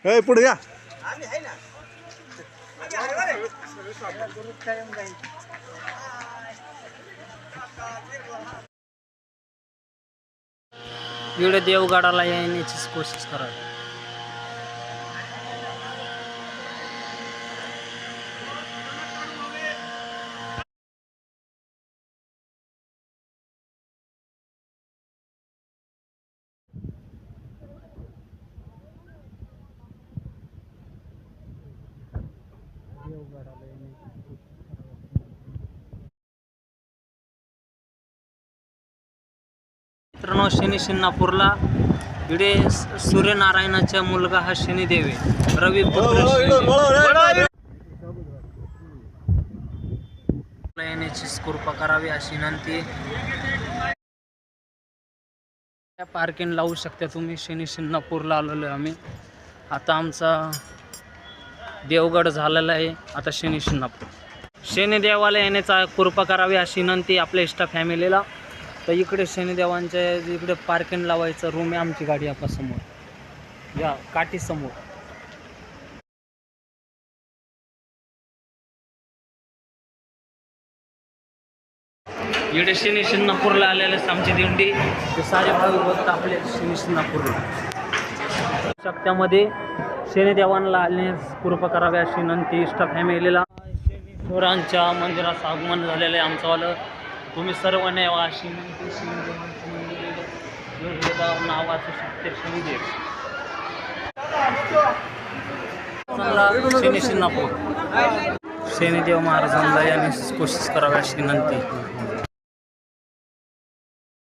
ए पुढे या. इकडे देवगडाला येण्याची कोशिश करा. मित्रांनो, शनी शिंगणापूरला इकडे सूर्यनारायणाचा मुलगा हा शनिदेव आहे. रवी येण्याची कृपा करावी अशी विनंती. पार्किंग लावू शकता तुम्ही. शनी शिंगणापूरला आलेलो आहे आम्ही. आता आमचा देवगड झालेला आहे. आता शनी शिंगणापूर शनिदेवाला येण्याचा कृपा करावी अशी विनंती आपल्या इष्टा फॅमिलीला. तर इकडे शनिदेवांच्या इकडे पार्किंग लावायचं रूम आहे आमची गाडी आता समोर या काठी समोर. इकडे शनी शिंगणापूरला आलेले आमची दिंडी. ते सारे भाविक भक्त आपले शनी शिंगणापूरला शक्त्यामध्ये शनिदेवांना आल्यास कृपा करावी अशी विनंती इष्टा फॅमिलीला. शनिदेवांच्या मंदिराचं आगमन झालेलं आहे आमचंवालं. तुम्ही सर्व न्यावा अशी विनंती. शनिदेवांचं मंदिर नावाचं शक्ती शनिदेव शनी शिंगणापूर. शनिदेव महाराजांना याने कोशिश करावी अशी विनंती.